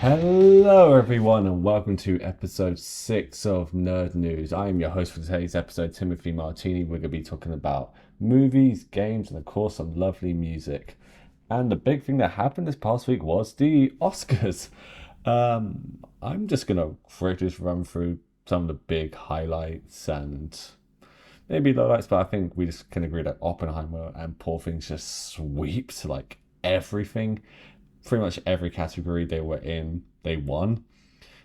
Hello, everyone, and welcome to episode 6 of Nerd News. I am your host for today's episode, Timothy Martini. We're going to be talking about movies, games, and of course, some lovely music. And the big thing that happened this past week was the Oscars. I'm just going to quickly just run through some of the big highlights and maybe lowlights, but I think we just can agree that Oppenheimer and Poor Things just sweeps like everything. Pretty much every category they were in, they won.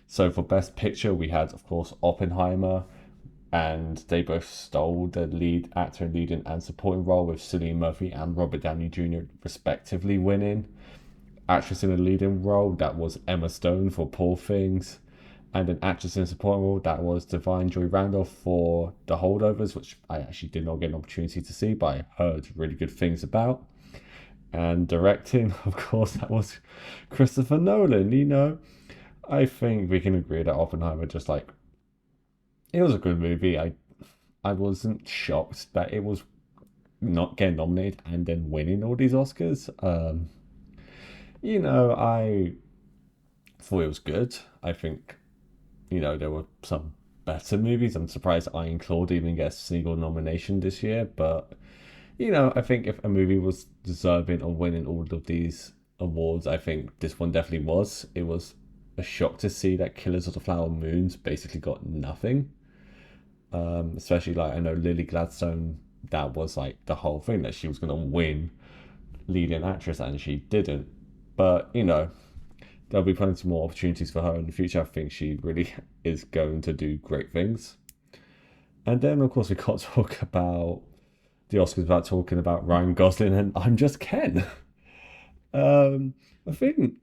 So for Best Picture, we had, of course, Oppenheimer, and they both stole the lead actor in leading and supporting role, with Cillian Murphy and Robert Downey Jr. respectively winning. Actress in a leading role, that was Emma Stone for Poor Things, and an actress in a supporting role, that was Divine Joy Randolph for The Holdovers, which I actually did not get an opportunity to see, but I heard really good things about. And directing, of course, that was Christopher Nolan. I think we can agree that Oppenheimer just like it was a good movie. I wasn't shocked that it was not getting nominated and then winning all these Oscars. I thought it was good. I think, there were some better movies. I'm surprised Iron Claw didn't even get a single nomination this year, but I think if a movie was deserving of winning all of these awards, I think this one definitely was. It was a shock to see that Killers of the Flower Moons basically got nothing. Especially like I know Lily Gladstone, that was like the whole thing that she was gonna win leading actress and she didn't. But there'll be plenty more opportunities for her in the future. I think she really is going to do great things. And then of course we got to talk about the Oscars without talking about Ryan Gosling and I'm Just Ken. I think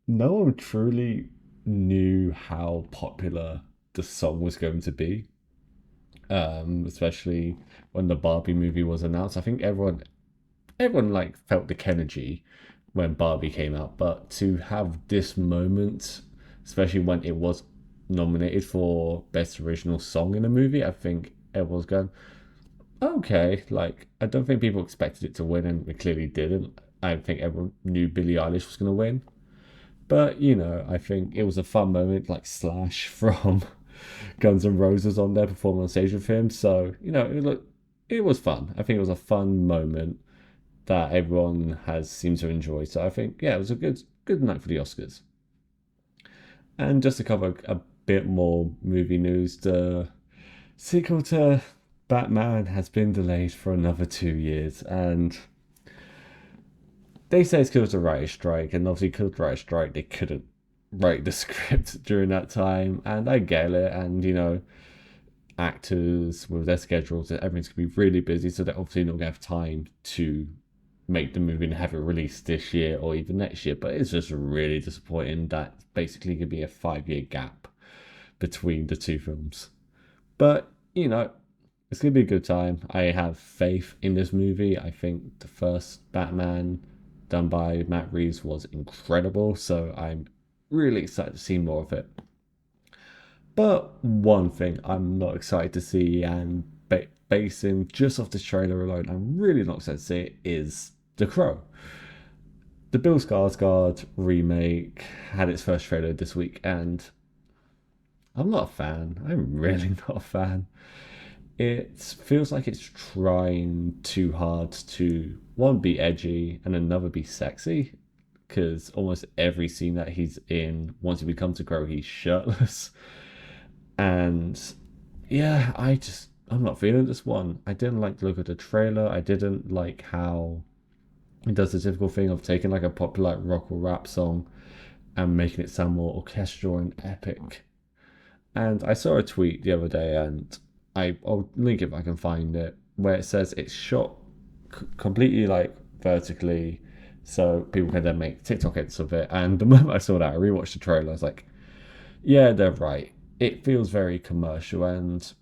no one truly knew how popular the song was going to be, especially when the Barbie movie was announced. I think everyone like felt the energy when Barbie came out, but to have this moment, especially when it was nominated for Best Original Song in a movie, I think everyone's going, okay, like I don't think people expected it to win, and it clearly didn't. I think everyone knew Billie Eilish was going to win, but I think it was a fun moment, like Slash from Guns N' Roses on there performing on stage with him. So it was fun. I think it was a fun moment that everyone has seemed to enjoy. So I think it was a good night for the Oscars. And just to cover a bit more movie news, the sequel to Batman has been delayed for another 2 years, and they say it's because of the writer's strike, and obviously because of the writer's strike, they couldn't write the script during that time, and I get it, and actors with their schedules, everything's gonna be really busy, so they're obviously not gonna have time to make the movie and have it released this year or even next year, but it's just really disappointing that basically gonna be a 5 year gap between the two films. But it's gonna be a good time. I have faith in this movie. I think the first Batman done by Matt Reeves was incredible, so I'm really excited to see more of it. But one thing I'm not excited to see, and basing just off this trailer alone, I'm really not excited to see it, is The Crow. The Bill Skarsgård remake had its first trailer this week, and I'm not a fan. I'm really not a fan. It feels like it's trying too hard to one be edgy and another be sexy, because almost every scene that he's in, once he becomes a crow, he's shirtless. And yeah, I'm not feeling this one. I didn't like the look of the trailer. I didn't like how it does the typical thing of taking like a popular rock or rap song and making it sound more orchestral and epic. And I saw a tweet the other day, and I'll link it if I can find it, where it says it's shot completely like vertically, so people can then make TikTok edits of it. And the moment I saw that, I rewatched the trailer. I was like, yeah, they're right. It feels very commercial, and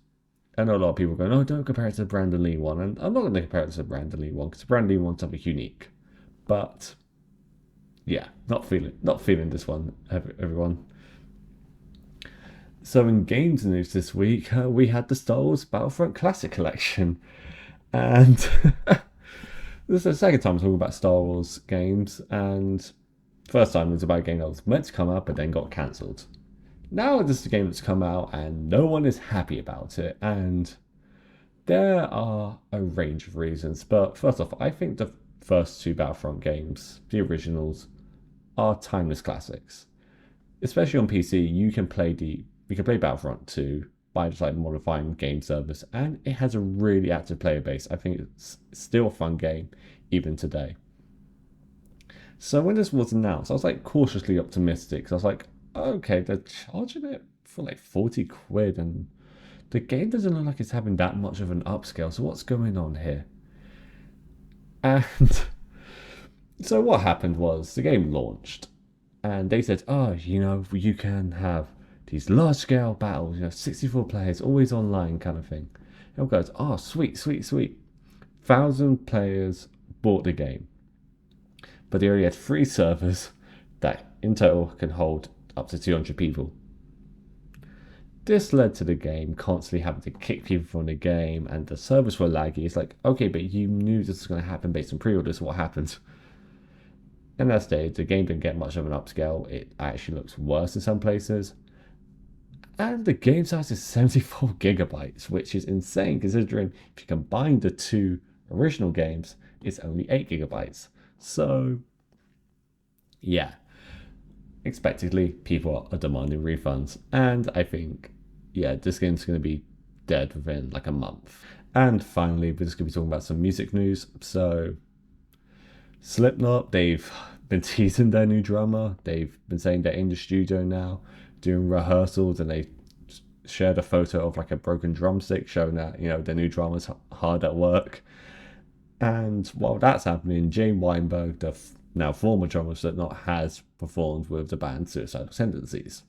I know a lot of people going, "Oh, don't compare it to the Brandon Lee one," and I'm not going to compare it to the Brandon Lee one because the Brandon Lee one's something unique. But yeah, not feeling this one, everyone. So in games news this week, we had the Star Wars Battlefront Classic Collection, and this is the second time I'm talking about Star Wars games, and First time it was about a game that was meant to come out but then got cancelled. Now this is a game that's come out and no one is happy about it, and there are a range of reasons. But first off, I think the first two Battlefront games, the originals, are timeless classics. Especially on PC, you can play Battlefront 2 by just like modifying game servers, and it has a really active player base. I think it's still a fun game even today. So when this was announced, I was like cautiously optimistic. So I was like, okay, they're charging it for like 40 quid, and the game doesn't look like it's having that much of an upscale. So what's going on here? And so what happened was the game launched, and they said, oh, you can have these large scale battles, 64 players, always online kind of thing. Everyone goes, oh, sweet, sweet, sweet. 1,000 players bought the game, but they only had 3 servers that in total can hold up to 200 people. This led to the game constantly having to kick people from the game, and the servers were laggy. It's like, okay, but you knew this was going to happen based on pre-orders. What happened? In that stage, the game didn't get much of an upscale. It actually looks worse in some places. And the game size is 74 gigabytes, which is insane considering if you combine the 2 original games, it's only 8 gigabytes. So, yeah. Expectedly, people are demanding refunds. And I think, yeah, this game's going to be dead within like a month. And finally, we're just going to be talking about some music news. So, Slipknot, they've been teasing their new drummer. They've been saying they're in the studio now doing rehearsals, and they shared a photo of like a broken drumstick showing that, their new drummer's hard at work. And while that's happening, Jane Weinberg, the now former drummer of Slipknot, has performed with the band Suicidal Tendencies.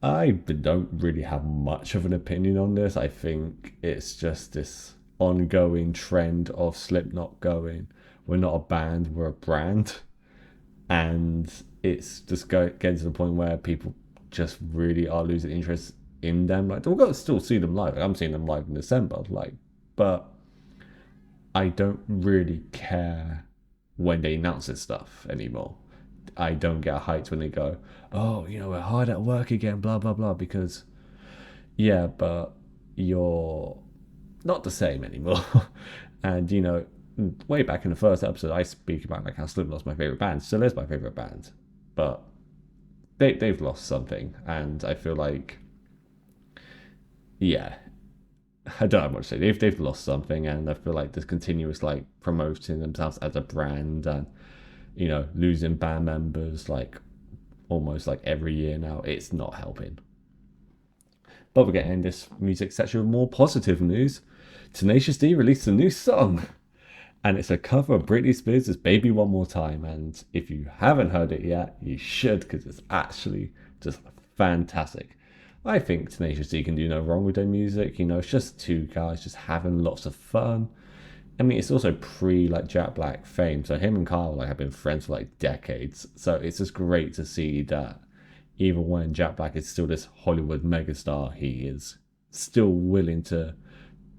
I don't really have much of an opinion on this. I think it's just this ongoing trend of Slipknot going, we're not a band, we're a brand. And it's just getting to the point where people just really are losing interest in them. Like, we're going to still see them live. Like, I'm seeing them live in December. But I don't really care when they announce this stuff anymore. I don't get hyped when they go, oh, we're hard at work again, blah, blah, blah. Because, yeah, but you're not the same anymore. And, way back in the first episode, I speak about like how Slipknot's my favorite band. Still is my favorite band, but they've lost something, and I feel like, yeah, I don't have much to say. They've lost something, and I feel like this continuous like promoting themselves as a brand, and losing band members like almost like every year now, it's not helping. But we're getting this music section with more positive news. Tenacious D released a new song. And it's a cover of Britney Spears' Baby One More Time. And if you haven't heard it yet, you should, because it's actually just fantastic. I think Tenacious D can do no wrong with their music. It's just 2 guys just having lots of fun. I mean, it's also like Jack Black fame. So him and Kyle have been friends for like decades. So it's just great to see that even when Jack Black is still this Hollywood megastar, he is still willing to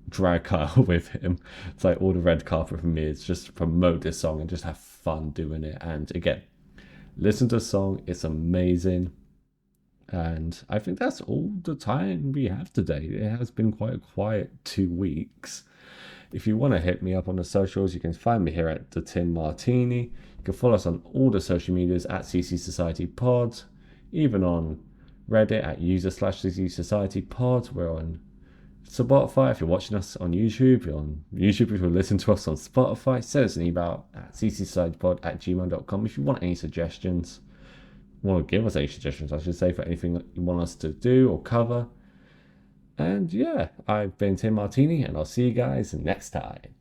drag Kyle with him. It's like all the red carpet for me is just to promote this song and just have fun doing it. And again, listen to the song, it's amazing. And I think that's all the time we have today. It has been quite a quiet 2 weeks. If you want to hit me up on the socials, you can find me here at the Tim Martini. You can follow us on all the social medias at CC Society Pod, even on Reddit at user/CC Society Pod. We're on Spotify if you're watching us on YouTube. You're on YouTube if you listen to us on Spotify. Send us an email at ccsociety@gmail.com if you want any suggestions. Want to give us any suggestions, I should say, for anything that you want us to do or cover. And yeah, I've been Tim Martini, and I'll see you guys next time.